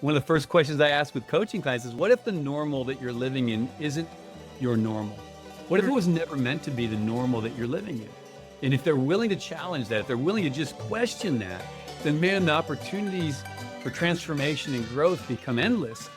One of the first questions I ask with coaching clients is, what if the normal that you're living in isn't your normal? What if it was never meant to be the normal that you're living in? And if they're willing to challenge that, if they're willing to just question that, then man, the opportunities for transformation and growth become endless.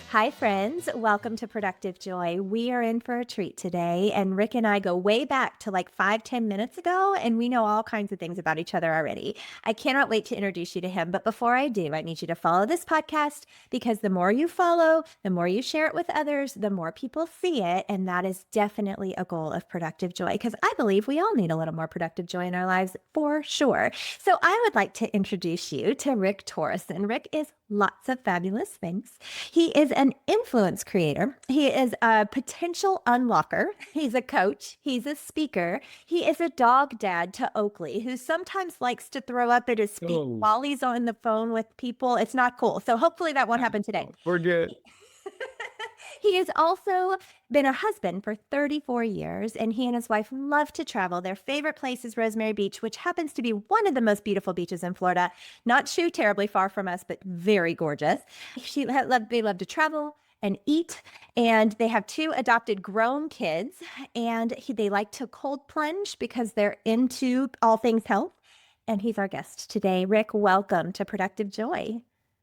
Hi, friends. Welcome to Productive Joy. We are in for a treat today, and Rick and I go way back to like 5-10 minutes ago, and we know all kinds of things about each other already. I cannot wait to introduce you to him. But before I do, I need you to follow this podcast because the more you follow, the more you share it with others, the more people see it. And that is definitely a goal of Productive Joy because I believe we all need a little more productive joy in our lives for sure. So I would like to introduce you to Rick Torrison. Rick is lots of fabulous things. He is an influence creator. He is a potential unlocker. He's a coach. He's a speaker. He is a dog dad to Oakley, who sometimes likes to throw up at his feet Oh, while he's on the phone with people. It's not cool. So hopefully that won't happen today. we're good. He has also been a husband for 34 years, and he and his wife love to travel. Their favorite place is Rosemary Beach, which happens to be one of the most beautiful beaches in Florida. Not too terribly far from us, but very gorgeous. They love to travel and eat, and they have 2 adopted grown kids, and they like to cold plunge because they're into all things health. And he's our guest today. Rick, welcome to Productive Joy.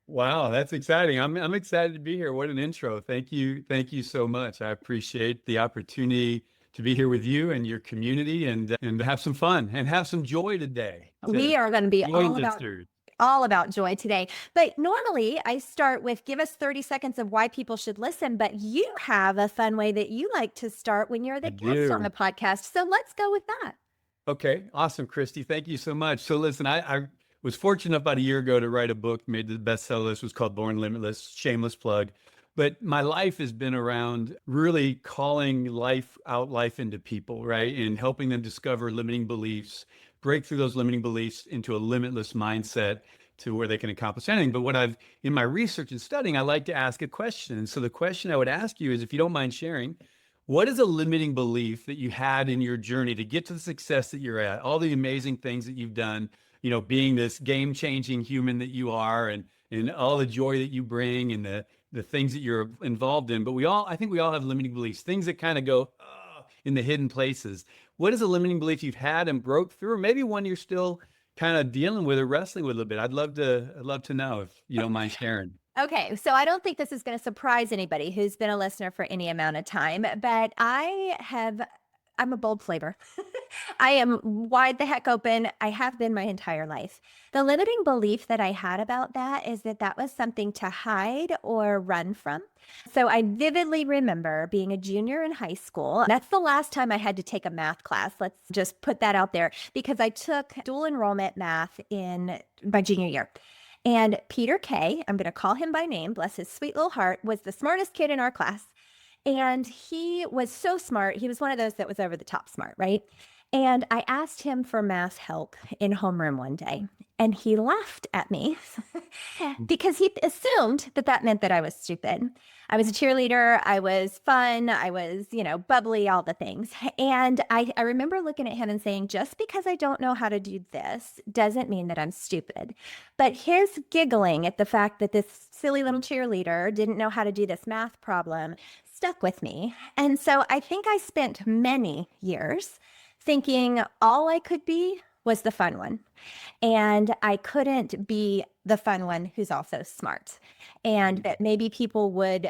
Wow, that's exciting. I'm excited to be here. What an intro. Thank you. Thank you so much. I appreciate the opportunity to be here with you and your community and have some fun and have some joy today. We are going to be Joy all about listeners. joy today. But normally I start with give us 30 seconds of why people should listen. But you have a fun way that you like to start when you're I the guest on do. the podcast. So let's go with that. Okay, awesome, Christie. Thank you so much. So listen, I was fortunate enough about a year ago to write a book, made the bestseller list, was called Born Limitless, shameless plug. But my life has been around really calling life into people, right? And helping them discover limiting beliefs, break through those limiting beliefs into a limitless mindset to where they can accomplish anything. But in my research and studying, I like to ask a question. And so the question I would ask you is, if you don't mind sharing, what is a limiting belief that you had in your journey to get to the success that you're at, all the amazing things that you've done, being this game-changing human that you are and all the joy that you bring and the things that you're involved in. But I think we all have limiting beliefs, things that kind of go in the hidden places. What is a limiting belief you've had and broke through, or maybe one you're still kind of dealing with or wrestling with a little bit? I'd love to know if you don't mind sharing. Okay, so I don't think this is going to surprise anybody who's been a listener for any amount of time, but I'm a bold flavor. I am wide the heck open. I have been my entire life. The limiting belief that I had about that is that that was something to hide or run from. So I vividly remember being a junior in high school. That's the last time I had to take a math class. Let's just put that out there because I took dual enrollment math in my junior year. And Peter K., I'm going to call him by name, bless his sweet little heart, was the smartest kid in our class. And he was so smart. He was one of those that was over the top smart, right? And I asked him for math help in homeroom one day, and he laughed at me because he assumed that that meant that I was stupid. I was a cheerleader. I was fun. I was, bubbly, all the things. And I remember looking at him and saying, just because I don't know how to do this doesn't mean that I'm stupid. But his giggling at the fact that this silly little cheerleader didn't know how to do this math problem stuck with me. And so I think I spent many years thinking all I could be was the fun one. And I couldn't be the fun one who's also smart. And that maybe people would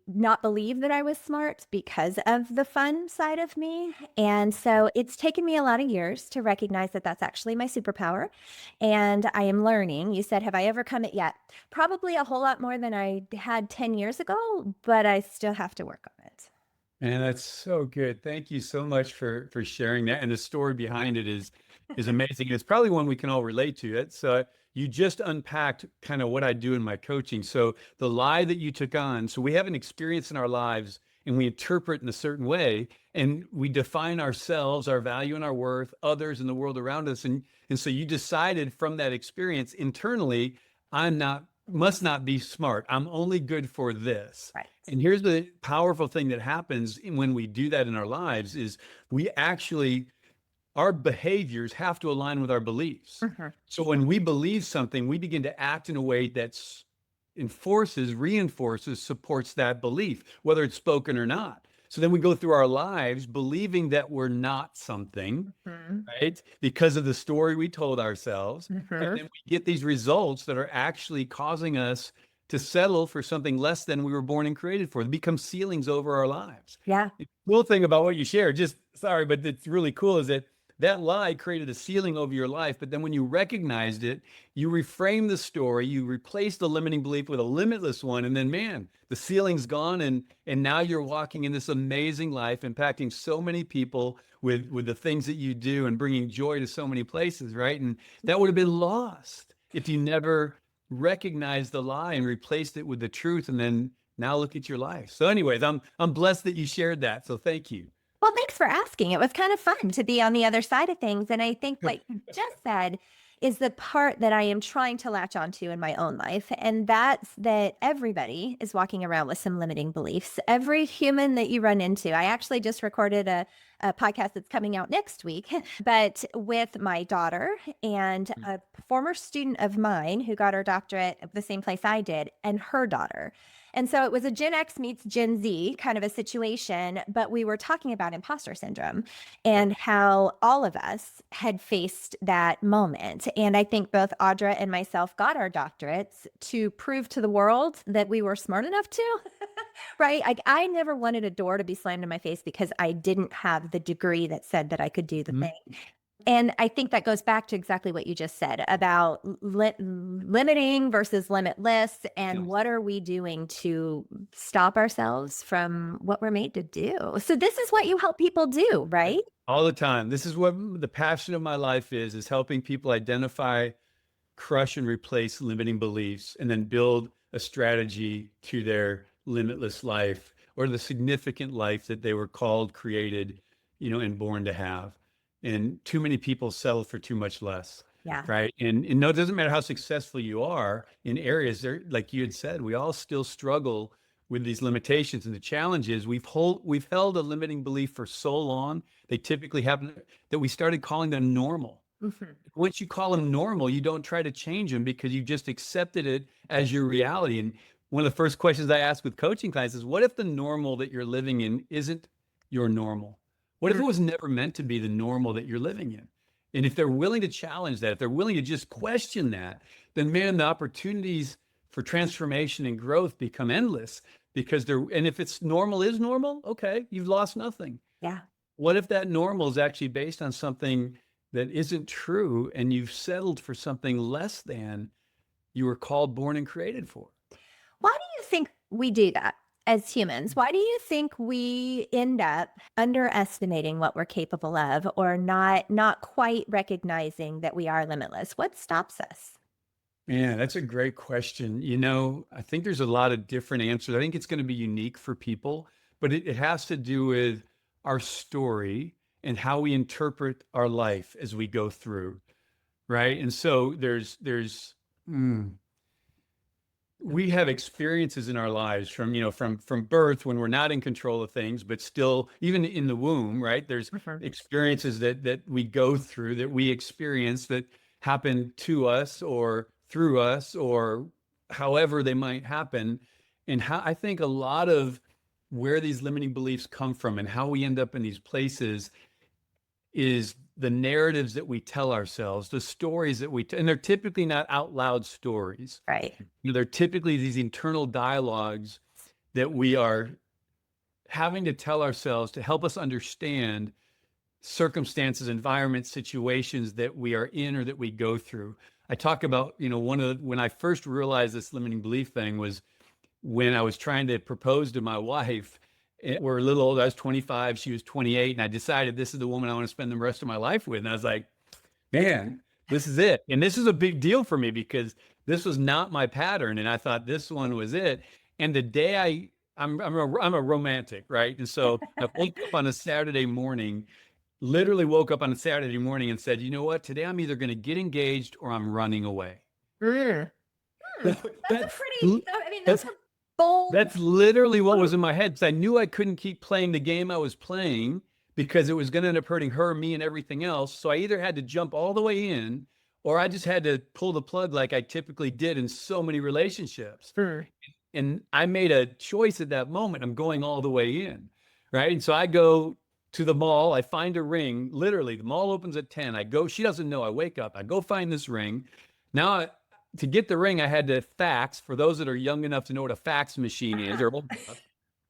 not believe that I was smart because of the fun side of me. And so it's taken me a lot of years to recognize that that's actually my superpower. And I am learning. You said, have I overcome it yet? Probably a whole lot more than I had 10 years ago, but I still have to work on it. And that's so good. Thank you so much for sharing that. And the story behind it is amazing. It's probably one we can all relate to. It's you just unpacked kind of what I do in my coaching. So the lie that you took on, so we have an experience in our lives and we interpret in a certain way and we define ourselves, our value and our worth, others in the world around us. And so you decided from that experience internally, must not be smart. I'm only good for this. Right. And here's the powerful thing that happens when we do that in our lives is we actually our behaviors have to align with our beliefs. Mhm. So when we believe something, we begin to act in a way that's reinforces, supports that belief, whether it's spoken or not. So then we go through our lives believing that we're not something, Mhm. right? Because of the story we told ourselves. And Mhm. then we get these results that are actually causing us to settle for something less than we were born and created for. They become ceilings over our lives. Yeah. The cool thing about what you shared, just sorry, but it's really cool, is that that lie created a ceiling over your life. But then when you recognized it, you reframe the story, you replace the limiting belief with a limitless one, and then man, the ceiling's gone, and now you're walking in this amazing life, impacting so many people with the things that you do and bringing joy to so many places, right? And that would have been lost if you never recognized the lie and replaced it with the truth, and then now look at your life. So anyways, I'm blessed that you shared that. So thank you. Well, thanks for asking. It was kind of fun to be on the other side of things. And I think what you just said is the part that I am trying to latch onto in my own life. And that's that everybody is walking around with some limiting beliefs. Every human that you run into. I actually just recorded a podcast that's coming out next week, but with my daughter and a former student of mine who got her doctorate at the same place I did, and her daughter. And so it was a Gen X meets Gen Z kind of a situation, but we were talking about imposter syndrome and how all of us had faced that moment. And I think both Audra and myself got our doctorates to prove to the world that we were smart enough to, right? I never wanted a door to be slammed in my face because I didn't have the degree that said that I could do the Mhm. thing. And I think that goes back to exactly what you just said about limiting versus limitless. And Yes. what are we doing to stop ourselves from what we're made to do? So, this is what you help people do, right? All the time. This is what the passion of my life is helping people identify, crush, and replace limiting beliefs, and then build a strategy to their limitless life or the significant life that they were called, created, and born to have. And too many people settle for too much less. Yeah. Right. And no, it doesn't matter how successful you are in areas there, like you had said, we all still struggle with these limitations. And the challenge is we've held a limiting belief for so long, they typically happen that we started calling them normal. Mhm. Once you call them normal, you don't try to change them because you just accepted it as your reality. And one of the first questions I ask with coaching clients is, what if the normal that you're living in isn't your normal? What if it was never meant to be the normal that you're living in? And if they're willing to challenge that, if they're willing to just question that, then man, the opportunities for transformation and growth become endless because and if it's normal is normal, okay, you've lost nothing. Yeah. What if that normal is actually based on something that isn't true and you've settled for something less than you were called, born, and created for? Why do you think we do that as humans? Why do you think we end up underestimating what we're capable of or not quite recognizing that we are limitless? What stops us? Man, that's a great question. I think there's a lot of different answers. I think it's going to be unique for people, but it has to do with our story and how we interpret our life as we go through, right? And so mm, we have experiences in our lives from birth when we're not in control of things, but still even in the womb, right? There's Mhm. experiences that we go through, that we experience, that happen to us or through us or however they might happen. And how I think a lot of where these limiting beliefs come from and how we end up in these places is the narratives that we tell ourselves, the stories that and they're typically not out loud stories. Right. They're typically these internal dialogues that we are having to tell ourselves to help us understand circumstances, environments, situations that we are in or that we go through. I talk about, when I first realized this limiting belief thing was when I was trying to propose to my wife. We're a little older. I was 25, she was 28, and I decided this is the woman I want to spend the rest of my life with. And I was like, man, this is it. And this is a big deal for me because this was not my pattern. And I thought this one was it. And the day I'm a romantic, right? And so I woke up on a Saturday morning, literally woke up on a Saturday morning and said, you know what? Today I'm either going to get engaged or I'm running away. Mm. That- That's a That's, pretty, I mean, that's a bold. that's literally what was in my head. 'Cause I knew I couldn't keep playing the game I was playing because it was going to end up hurting her, me, and everything else. So I either had to jump all the way in, or I just had to pull the plug like I typically did in so many relationships. Mm. And I made a choice at that moment. I'm going all the way in, right? And so I go to the mall. I find a ring. Literally, the mall opens at 10. I go. She doesn't know. I wake up. I go find this ring. Now, to get the ring, I had to fax. For those that are young enough to know what a fax machine is, or old enough,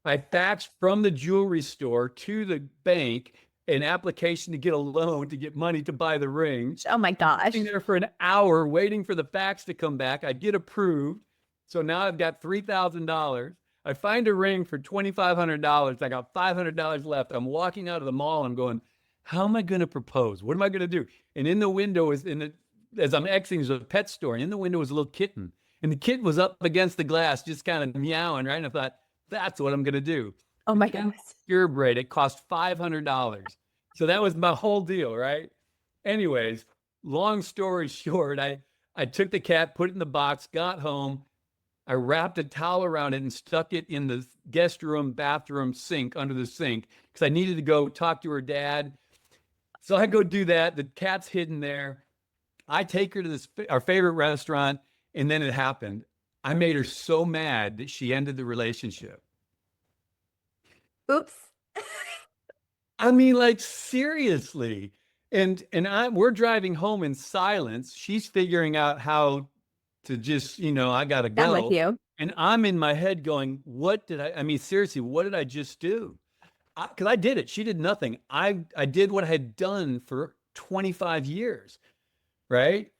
I faxed from the jewelry store to the bank an application to get a loan to get money to buy the ring. Oh my gosh. Sitting there for an hour waiting for the fax to come back. I get approved. So now I've got $3,000. I find a ring for $2,500. I got $500 left. I'm walking out of the mall. I'm going, how am I going to propose? What am I going to do? And in the window as I'm exiting, there's a pet store. And in the window was a little kitten. And the kitten was up against the glass, just kind of meowing, right? And I thought, that's what I'm going to do. Oh my goodness. Purebred. It cost $500. So that was my whole deal, right? Anyways, long story short, I took the cat, put it in the box, got home. I wrapped a towel around it and stuck it in the guest room, bathroom sink, under the sink, because I needed to go talk to her dad. So I go do that. The cat's hidden there. I take her to our favorite restaurant, and then it happened. I made her so mad that she ended the relationship. Oops. I mean, like, seriously. And we're driving home in silence. She's figuring out how to just, I gotta Done with go. you. And I'm in my head going, I mean, seriously, what did I just do? Because I did it. She did nothing. I did what I had done for 25 years, right?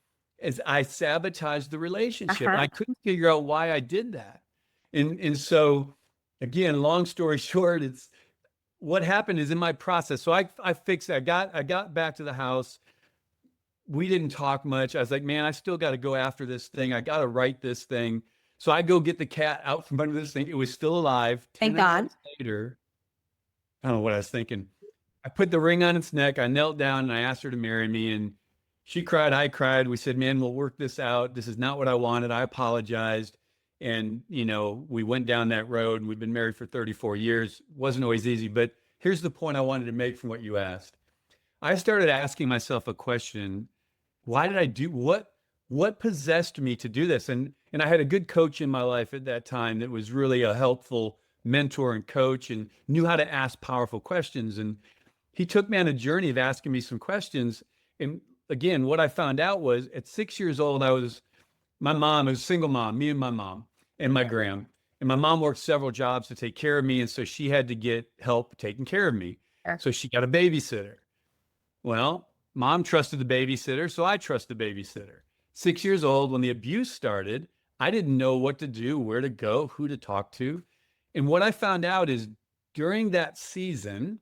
As I sabotaged the relationship. And I couldn't figure out why I did that. And so, again, long story short, it's what happened is in my process. So I fixed it. I got back to the house. We didn't talk much. I was like, man, I still got to go after this thing. I got to write this thing. So I go get the cat out from under this thing. It was still alive. Thank God. Later, I don't know what I was thinking. I put the ring on its neck. I knelt down and I asked her to marry me. And she cried. I cried. We said, man, we'll work this out. This is not what I wanted. I apologized. And, we went down that road and we've been married for 34 years. It wasn't always easy, but here's the point I wanted to make from what you asked. I started asking myself a question. Why did I do what possessed me to do this? And I had a good coach in my life at that time that was really a helpful mentor and coach and knew how to ask powerful questions. And he took me on a journey of asking me some questions. And again, what I found out was at 6 years old, my mom was a single mom, me and my mom and my gram. And my mom worked several jobs to take care of me. And so she had to get help taking care of me. Sure. So she got a babysitter. Well, mom trusted the babysitter, so I trust the babysitter. 6 years old, when the abuse started, I didn't know what to do, where to go, who to talk to. And what I found out is during that season,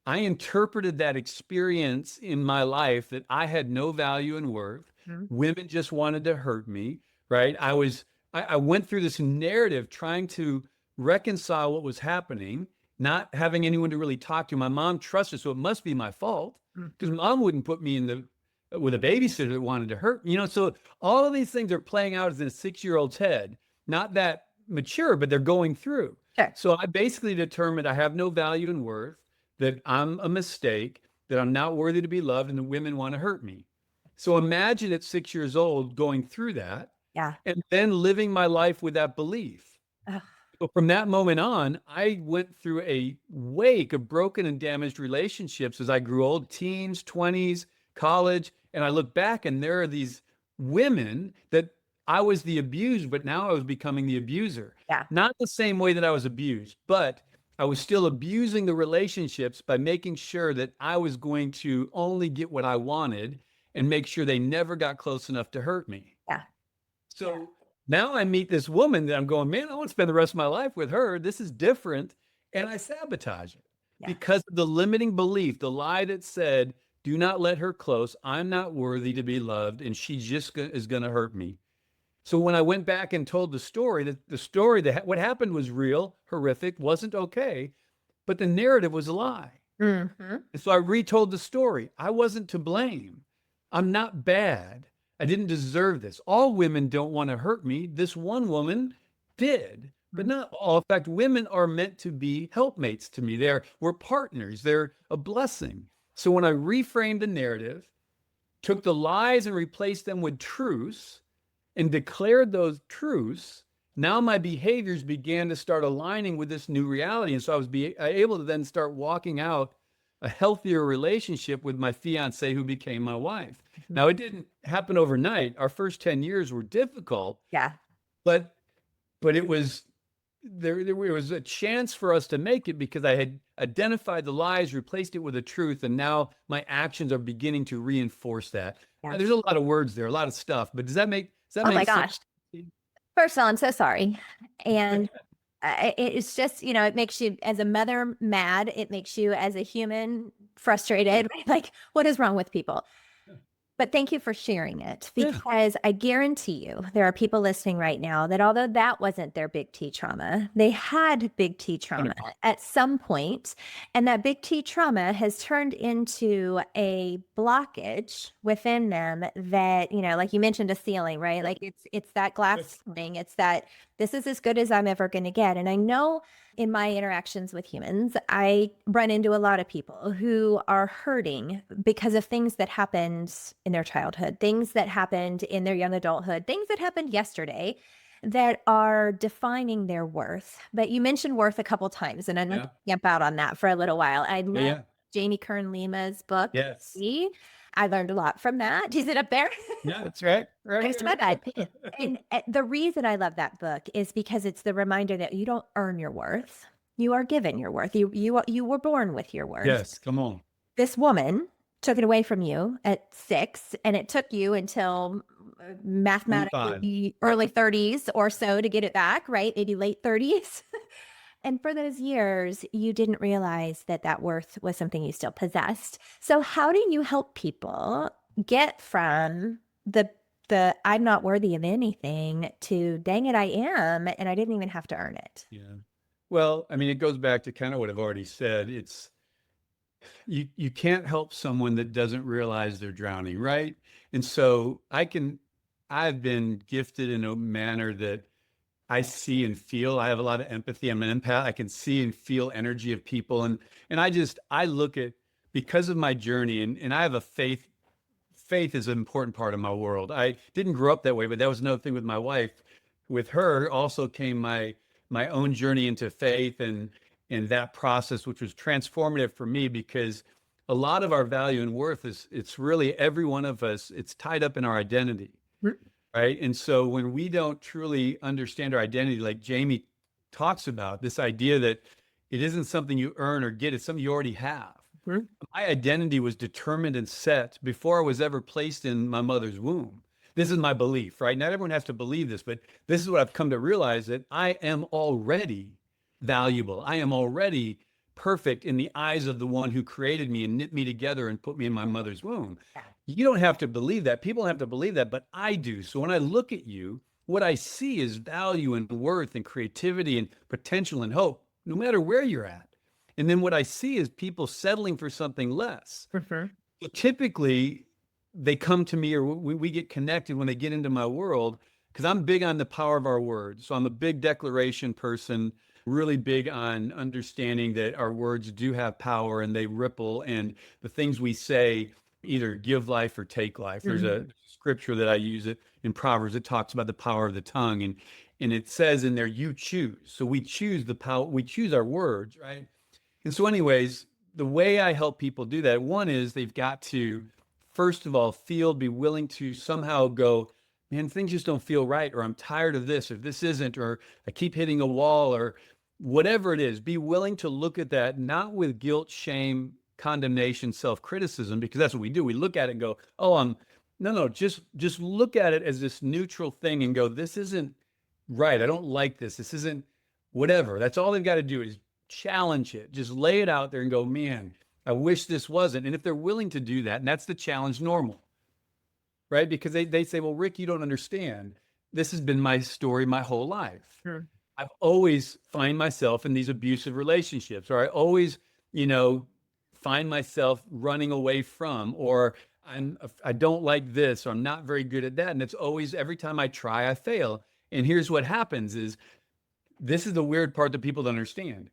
I interpreted that experience in my life that I had no value and worth. Mm-hmm. Women just wanted to hurt me, right? I went through this narrative trying to reconcile what was happening, not having anyone to really talk to. My mom trusted, so it must be my fault because mom wouldn't put me with a babysitter that wanted to hurt me. So all of these things are playing out as in a 6-year-old's head, not that mature, but they're going through. Sure. So I basically determined I have no value and worth, that I'm a mistake, that I'm not worthy to be loved, and the women want to hurt me. So imagine at 6 years old going through that. Yeah. And then living my life with that belief. Ugh. So from that moment on, I went through a wake of broken and damaged relationships as I grew old, teens, 20s, college. And I look back and there are these women that I was the abused, but now I was becoming the abuser. Yeah. Not the same way that I was abused, but I was still abusing the relationships by making sure that I was going to only get what I wanted and make sure they never got close enough to hurt me. Yeah. So now I meet this woman that I'm going, man, I want to spend the rest of my life with her. This is different. And I sabotage it because of the limiting belief, the lie that said, do not let her close. I'm not worthy to be loved. And she just is going to hurt me. So when I went back and told the story that what happened was real, horrific, wasn't okay, but the narrative was a lie. Mm-hmm. And so I retold the story. I wasn't to blame. I'm not bad. I didn't deserve this. All women don't want to hurt me. This one woman did, but not all. In fact, women are meant to be helpmates to me. We're partners. They're a blessing. So when I reframed the narrative, took the lies and replaced them with truths and declared those truths, now my behaviors began to start aligning with this new reality. And so I was able to then start walking out a healthier relationship with my fiance who became my wife. Now, it didn't happen overnight. Our first 10 years were difficult, Yeah. but it was there was a chance for us to make it because I had identified the lies, replaced it with the truth, and now my actions are beginning to reinforce that. Yeah. Now, there's a lot of words there, a lot of stuff, but does that make Oh my sense? gosh. First of all, I'm so sorry. And it's just, it makes you as a mother mad. It makes you as a human frustrated. Like, what is wrong with people? But thank you for sharing it, Yeah. because I guarantee you there are people listening right now that although that wasn't their big T trauma, they had big T trauma 100%. at some point, and that big T trauma has turned into a blockage within them that, like you mentioned, a ceiling, right? Like it's that glass ceiling. It's that this is as good as I'm ever going to get. And I know in my interactions with humans, I run into a lot of people who are hurting because of things that happened in their childhood, things that happened in their young adulthood, things that happened yesterday that are defining their worth. But you mentioned worth a couple times, and I'm going to camp out on that for a little while. I know Jamie Kern Lima's book. Yes. I learned a lot from that. Is it up there? Yeah, that's right. Thanks to my bed. And the reason I love that book is because it's the reminder that you don't earn your worth. You are given your worth. You were born with your worth. Yes, come on. This woman took it away from you at 6, and it took you until mathematically early 30s or so to get it back, right? Maybe late 30s. And for those years, you didn't realize that worth was something you still possessed. So how do you help people get from the I'm not worthy of anything to dang it, I am, and I didn't even have to earn it? Yeah. Well, I mean, it goes back to kind of what I've already said. It's you can't help someone that doesn't realize they're drowning, right? And so I've been gifted in a manner that I see and feel. I have a lot of empathy. I'm an empath. I can see and feel energy of people. And I look at, because of my journey, and I have a faith is an important part of my world. I didn't grow up that way, but that was another thing with my wife. With her also came my own journey into faith and that process, which was transformative for me, because a lot of our value and worth it's really every one of us, it's tied up in our identity. Right. And so when we don't truly understand our identity, like Jamie talks about, this idea that it isn't something you earn or get, it's something you already have. My identity was determined and set before I was ever placed in my mother's womb. This is my belief, right? Not everyone has to believe this, but this is what I've come to realize, that I am already valuable. I am already perfect in the eyes of the one who created me and knit me together and put me in my mother's womb. You don't have to believe that. People don't have to believe that, but I do. So when I look at you, what I see is value and worth and creativity and potential and hope, no matter where you're at. And then what I see is people settling for something less. So typically, they come to me, or we get connected when they get into my world, because I'm big on the power of our words. So I'm a big declaration person, really big on understanding that our words do have power and they ripple, and the things we say either give life or take life. There's a scripture that I use it in Proverbs. It talks about the power of the tongue, and it says in there, you choose. So we choose the power, we choose our words, right? And so anyways, the way I help people do that, one is they've got to, first of all, be willing to somehow go, man, things just don't feel right, or I'm tired of this, or this isn't, or I keep hitting a wall, or whatever it is. Be willing to look at that, not with guilt, shame, condemnation, self-criticism, because that's what we do. We look at it and go, oh, no, just look at it as this neutral thing and go, this isn't right. I don't like this. This isn't whatever. That's all they've got to do is challenge it. Just lay it out there and go, man, I wish this wasn't. And if they're willing to do that, and that's the challenge, normal, right? Because they say, well, Rick, you don't understand. This has been my story my whole life. Sure. I've always find myself in these abusive relationships, or I always, find myself running away from, or I don't like this, or I'm not very good at that. And it's always, every time I try, I fail. And here's what happens is this is the weird part that people don't understand.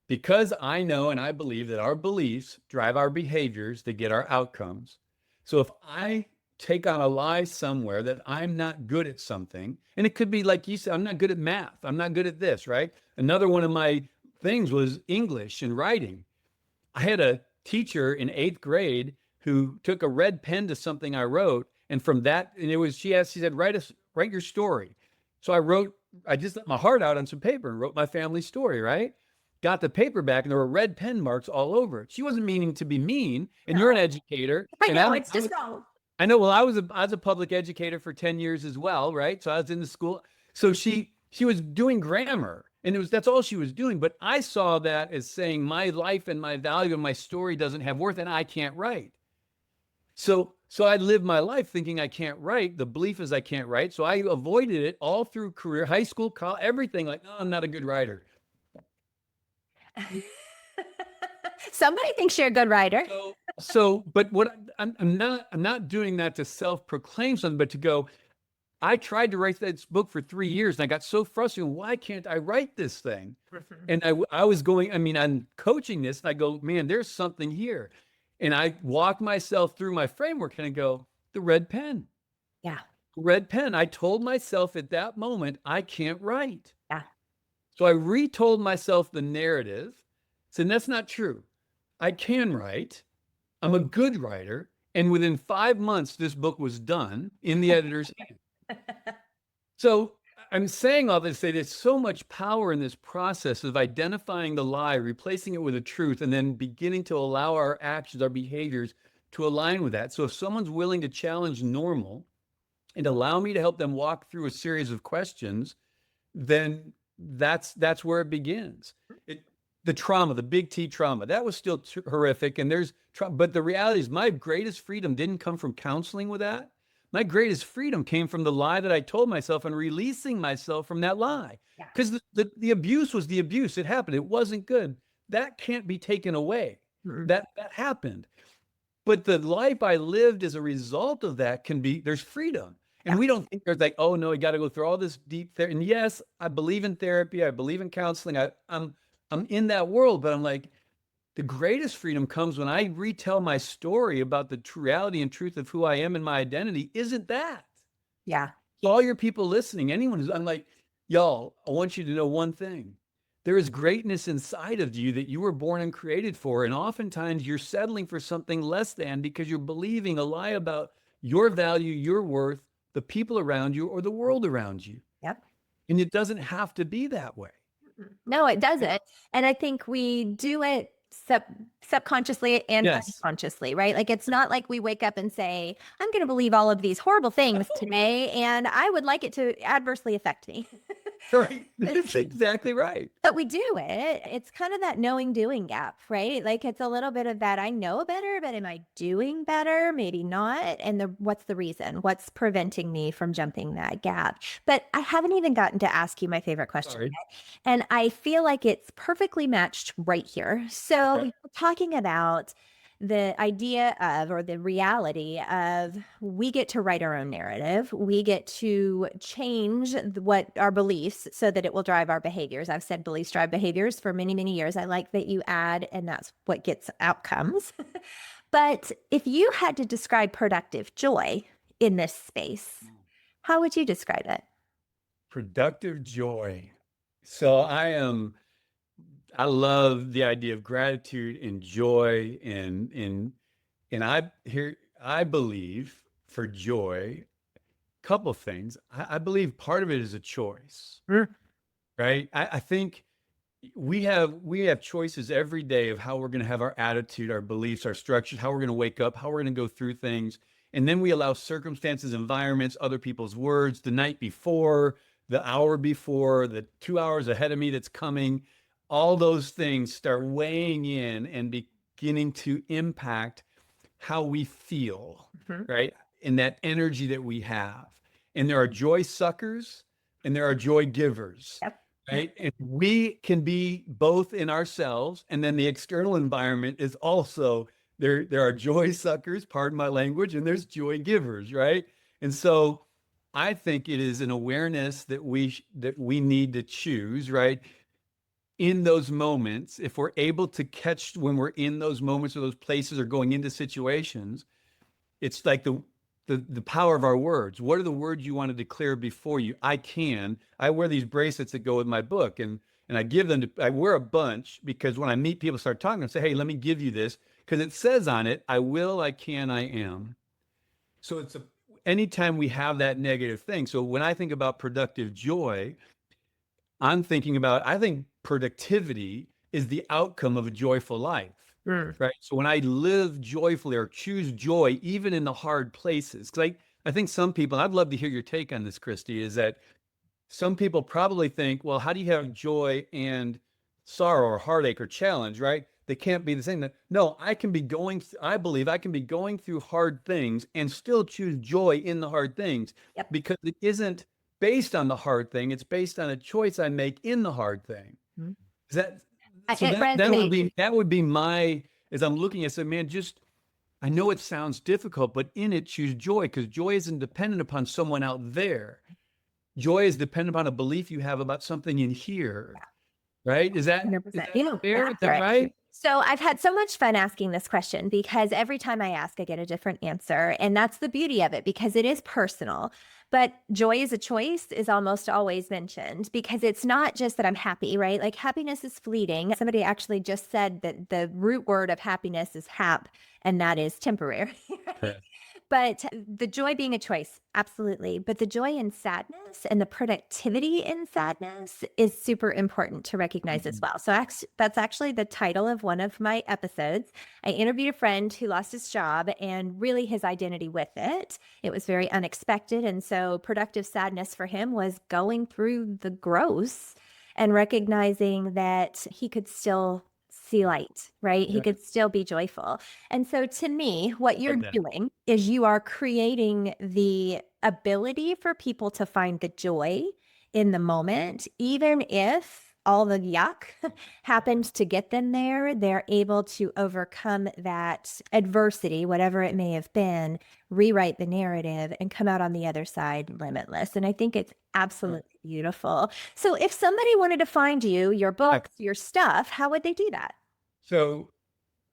Because I know and I believe that our beliefs drive our behaviors that get our outcomes. So if I take on a lie somewhere that I'm not good at something, and it could be like you said, I'm not good at math, I'm not good at this, right? Another one of my things was English and writing. I had a teacher in 8th grade who took a red pen to something I wrote, and from that, and it was she said, write your story. So I just let my heart out on some paper and wrote my family story, right? Got the paper back, and there were red pen marks all over it. She wasn't meaning to be mean, and you're an educator, I and know, it's just wrong. I know. Well, I was a public educator for 10 years as well, right? So I was in the school. So she was doing grammar, and that's all she was doing. But I saw that as saying my life and my value and my story doesn't have worth, and I can't write. So I lived my life thinking I can't write. The belief is I can't write. So I avoided it all through career, high school, college, everything. Like, no, I'm not a good writer. Somebody thinks you're a good writer. But what I'm not doing that to self-proclaim something, but to go, I tried to write this book for 3 years and I got so frustrated. Why can't I write this thing? And I was going, I'm coaching this and I go, man, there's something here. And I walk myself through my framework and I go, the red pen. Yeah. Red pen. I told myself at that moment, I can't write. Yeah. So I retold myself the narrative. Said, that's not true. I can write. I'm a good writer. And within 5 months, this book was done in the editor's hand. So I'm saying all this to say there's so much power in this process of identifying the lie, replacing it with a truth, and then beginning to allow our actions, our behaviors to align with that. So if someone's willing to challenge normal and allow me to help them walk through a series of questions, then that's where it begins. The trauma, the big T trauma, that was still horrific. And but the reality is my greatest freedom didn't come from counseling with that. My greatest freedom came from the lie that I told myself and releasing myself from that lie. Because the abuse was the abuse. It happened. It wasn't good. That can't be taken away. That happened. But the life I lived as a result of that there's freedom. And we don't think there's like, oh no, you got to go through all this deep therapy. And yes, I believe in therapy. I believe in counseling. I'm in that world, but I'm like, the greatest freedom comes when I retell my story about the reality and truth of who I am and my identity. Isn't that? Yeah. So all your people listening, I'm like, y'all, I want you to know one thing. There is greatness inside of you that you were born and created for. And oftentimes you're settling for something less than because you're believing a lie about your value, your worth, the people around you, or the world around you. Yep. And it doesn't have to be that way. No, it doesn't. And I think we do it subconsciously and unconsciously, right? Like, it's not like we wake up and say, I'm going to believe all of these horrible things today, and I would like it to adversely affect me. Right. That's exactly right. But we do it. It's kind of that knowing doing gap, right? Like, it's a little bit of that. I know better, but am I doing better? Maybe not. And what's the reason? What's preventing me from jumping that gap? But I haven't even gotten to ask you my favorite question yet. And I feel like it's perfectly matched right here. So we're talking about the idea of, or the reality of, we get to write our own narrative. We get to change what our beliefs so that it will drive our behaviors. I've said beliefs drive behaviors for many, many years. I like that you add, and that's what gets outcomes. But if you had to describe productive joy in this space, how would you describe it? Productive joy. So I love the idea of gratitude and joy, and I believe for joy, a couple things. I believe part of it is a choice, right? I think we have choices every day of how we're going to have our attitude, our beliefs, our structures, how we're going to wake up, how we're going to go through things. And then we allow circumstances, environments, other people's words, the night before, the hour before, the 2 hours ahead of me that's coming. All those things start weighing in and beginning to impact how we feel, right? And that energy that we have. And there are joy suckers and there are joy givers, right? And we can be both in ourselves. And then the external environment is also, there are joy suckers, pardon my language, and there's joy givers, right? And so I think it is an awareness that we need to choose, right? In those moments, if we're able to catch when we're in those moments or those places or going into situations, it's like the power of our words. What are the words you want to declare before you? I can. I wear these bracelets that go with my book, and I give them to. I wear a bunch because when I meet people, start talking, I say, "Hey, let me give you this," because it says on it, "I will, I can, I am." So it's a anytime we have that negative thing. So when I think about productive joy, I think productivity is the outcome of a joyful life, Mm. right? So when I live joyfully or choose joy, even in the hard places, because I think some people, and I'd love to hear your take on this, Christy, is that some people probably think, well, how do you have joy and sorrow or heartache or challenge, right? They can't be the same. No, I believe I can be going through hard things and still choose joy in the hard things Yep. because it isn't based on the hard thing. It's based on a choice I make in the hard thing. Mhm. Is that so It that resonates. that would be my as I'm looking at it, man, just I know it sounds difficult, but in it choose joy because joy isn't dependent upon someone out there. Joy is dependent upon a belief you have about something in here, right? Is 100%. that You know, fair? Is that accurate. right? So I've had so much fun asking this question because every time I ask, I get a different answer. And that's the beauty of it because it is personal. But joy is a choice is almost always mentioned because it's not just that I'm happy, right? Like happiness is fleeting. Somebody actually just said that the root word of happiness is hap, and that is temporary. Yeah. But the joy being a choice, absolutely. But the joy in sadness and the productivity in sadness is super important to recognize as Mhm. well. So that's actually the title of one of my episodes. I interviewed a friend who lost his job and really his identity with it. It was very unexpected. And so productive sadness for him was going through the gross and recognizing that he could still see light, right? He Yeah. could still be joyful. And so to me, what you're Like that. doing is you are creating the ability for people to find the joy in the moment, even if all the yuck happens to get them there, they're able to overcome that adversity, whatever it may have been, rewrite the narrative, and come out on the other side limitless. And I think it's absolutely beautiful. So if somebody wanted to find you, your books, your stuff, how would they do that? So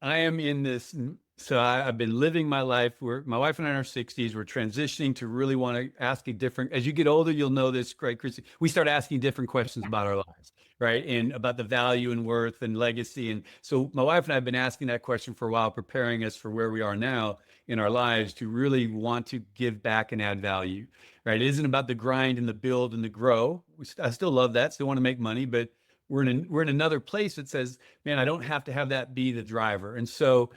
I am in this. So I've been living my life. My wife and I are in our 60s. We're transitioning to really want to ask a different. As you get older, you'll know this, right, Christy? We start asking different questions about our lives, right, and about the value and worth and legacy. And so my wife and I have been asking that question for a while, preparing us for where we are now in our lives to really want to give back and add value, right? It isn't about the grind and the build and the grow. I still love that. Still want to make money, but we're in another place that says, man, I don't have to have that be the driver. And so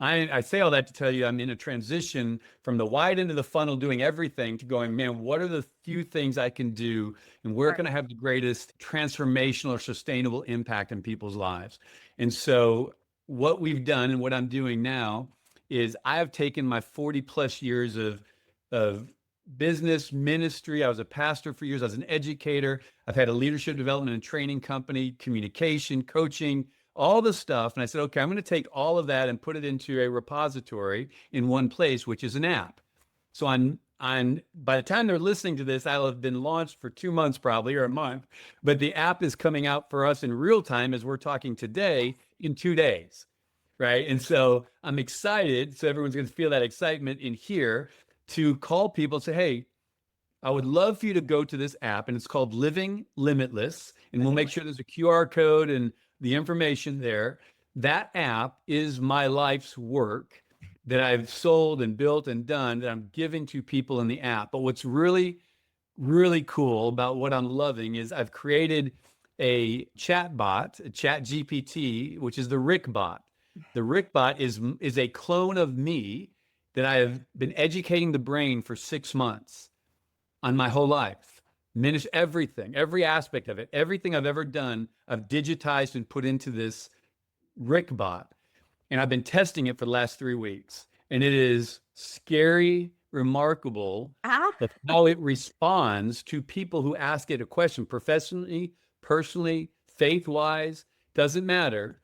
I say all that to tell you I'm in a transition from the wide end of the funnel doing everything to going, man, what are the few things I can do and where Right. can I have the greatest transformational or sustainable impact in people's lives? And so what we've done and what I'm doing now is I have taken my 40 plus years of business ministry. I was a pastor for years. I was an educator. I've had a leadership development and training company, communication, coaching, all the stuff. And I said, okay, I'm going to take all of that and put it into a repository in one place, which is an app. So on by the time they're listening to this, I'll have been launched for 2 months probably or a month, but the app is coming out for us in real time as we're talking today in 2 days. Right. And so I'm excited. So everyone's going to feel that excitement in here to call people and say, hey, I would love for you to go to this app, and it's called Living Limitless. And we'll make sure there's a QR code and the information there. That app is my life's work that I've sold and built and done that I'm giving to people in the app. But what's really, really cool about what I'm loving is I've created a chat bot, a chat GPT, which is the Rick bot. The Rick bot is a clone of me that I have been educating the brain for 6 months on my whole life. Everything, every aspect of it, everything I've ever done, I've digitized and put into this Rick bot. And I've been testing it for the last 3 weeks. And it is scary, remarkable Ah, of how it responds to people who ask it a question professionally, personally, faith wise, doesn't matter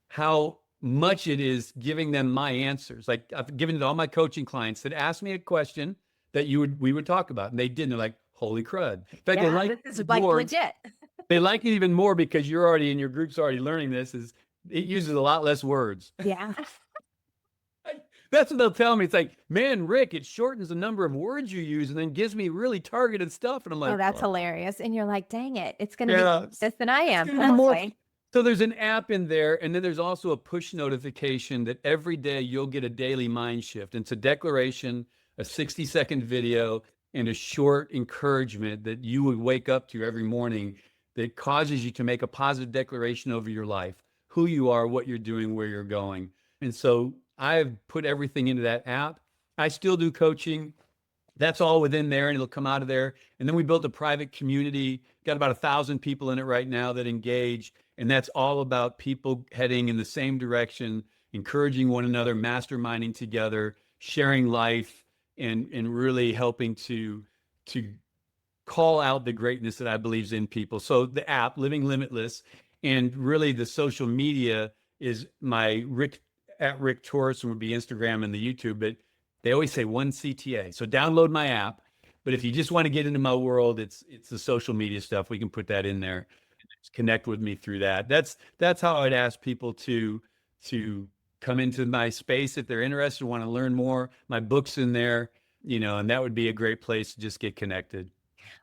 how much it is giving them my answers. Like I've given it to all my coaching clients that ask me a question that we would talk about. And they didn't. They're like, holy crud. In fact, they Yeah, like this is it like more. legit. They like it even more because you're already in your group's already learning this. Is it uses a lot less words. Yeah. That's what they'll tell me. It's like, man, Rick, it shortens the number of words you use and then gives me really targeted stuff. And I'm like, Oh, that's hilarious. And you're like, dang it, it's going to yeah, be this than I am. gonna be more. So there's an app in there, and then there's also a push notification that every day you'll get a daily mind shift. And it's a declaration, a 60-second video, and a short encouragement that you would wake up to every morning that causes you to make a positive declaration over your life, who you are, what you're doing, where you're going. And so I've put everything into that app. I still do coaching. That's all within there, and it'll come out of there. And then we built a private community, got about 1,000 people in it right now that engage. And that's all about people heading in the same direction, encouraging one another, masterminding together, sharing life, and really helping to call out the greatness that I believe is in people. So the app, Living Limitless, and really the social media is my Rick Torrison would be Instagram and the YouTube, but they always say one CTA. So download my app. But if you just want to get into my world, it's the social media stuff. We can put that in there. Connect with me through that. That's how I'd ask people to come into my space if they're interested, want to learn more. My book's in there, and that would be a great place to just get connected.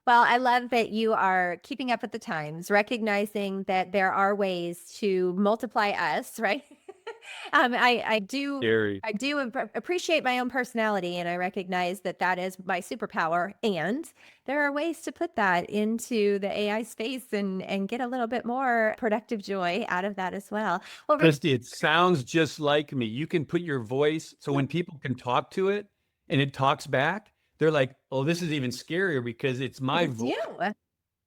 Well, I love that you are keeping up with the times, recognizing that there are ways to multiply us, right? I do Scary. appreciate my own personality, and I recognize that that is my superpower. And there are ways to put that into the AI space and get a little bit more productive joy out of that as well. Well, Christie, it sounds just like me. You can put your voice, so when people can talk to it and it talks back, they're like, oh, this is even scarier because it's my voice.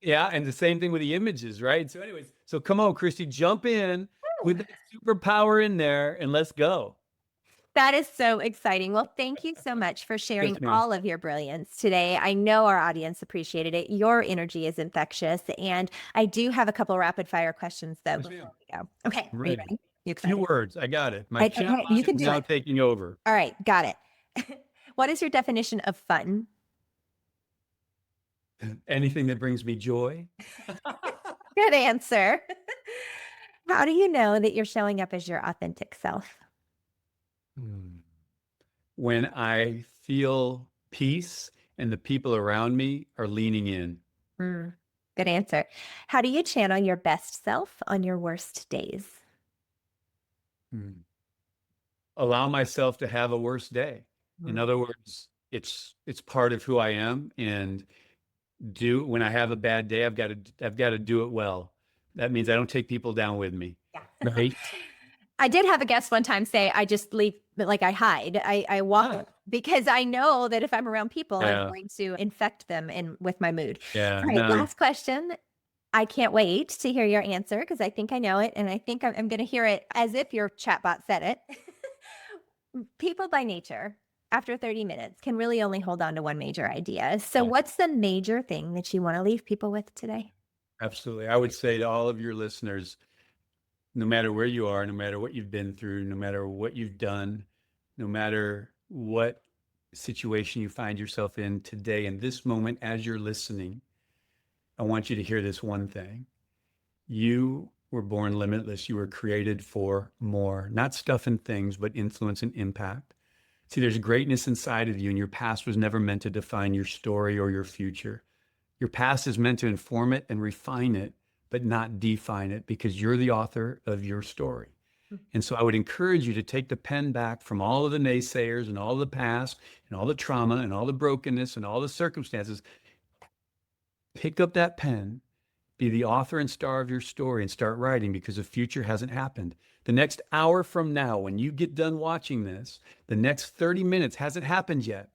Yeah, and the same thing with the images, right? So anyways, so come on, Christie, jump in with that superpower in there and let's go. That is so exciting. Well, thank you so much for sharing all of your brilliance today. I know our audience appreciated it. Your energy is infectious. And I do have a couple rapid fire questions though before we go. Okay. Are you ready? You excited? Few words. I got it. My chat you can is do now it. taking over. All right. Got it. What is your definition of fun? Anything that brings me joy. Good answer. How do you know that you're showing up as your authentic self? When I feel peace and the people around me are leaning in. Good answer. How do you channel your best self on your worst days? Allow myself to have a worse day. In other words, it's part of who I am, and when I have a bad day, I've got to do it well. That means I don't take people down with me. Yeah. Right? I did have a guest one time say, I just leave, like I hide. I walk because I know that if I'm around people, I'm going to infect them with my mood. Yeah. All right, last question. I can't wait to hear your answer because I think I know it, and I think I'm going to hear it as if your chatbot said it. People by nature, after 30 minutes, can really only hold on to one major idea. So what's the major thing that you want to leave people with today? Absolutely. I would say to all of your listeners, no matter where you are, no matter what you've been through, no matter what you've done, no matter what situation you find yourself in today, in this moment, as you're listening, I want you to hear this one thing. You were born limitless. You were created for more, not stuff and things, but influence and impact. See, there's greatness inside of you, and your past was never meant to define your story or your future. Your past is meant to inform it and refine it, but not define it, because you're the author of your story. And so I would encourage you to take the pen back from all of the naysayers and all of the past and all the trauma and all the brokenness and all the circumstances. Pick up that pen, be the author and star of your story, and start writing, because the future hasn't happened. The next hour from now, when you get done watching this, the next 30 minutes hasn't happened yet.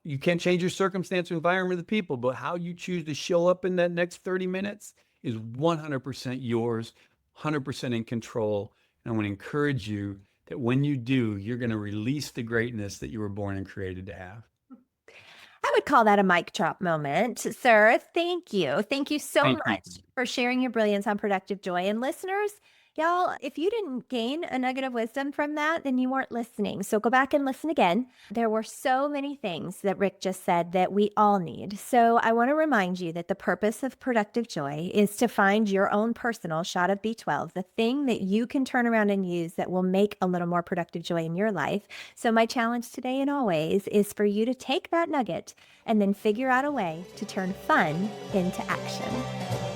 You can't change your circumstance or environment of the people, but how you choose to show up in that next 30 minutes is 100% yours, 100% in control. And I want to encourage you that when you do, you're going to release the greatness that you were born and created to have. I would call that a mic drop moment. Sir, thank you. Thank you so much for sharing your brilliance on Productive Joy. And listeners, Y'all, if you didn't gain a nugget of wisdom from that, then you weren't listening. So go back and listen again. There were so many things that Rick just said that we all need. So I want to remind you that the purpose of productive joy is to find your own personal shot of B12, the thing that you can turn around and use that will make a little more productive joy in your life. So my challenge today and always is for you to take that nugget and then figure out a way to turn fun into action.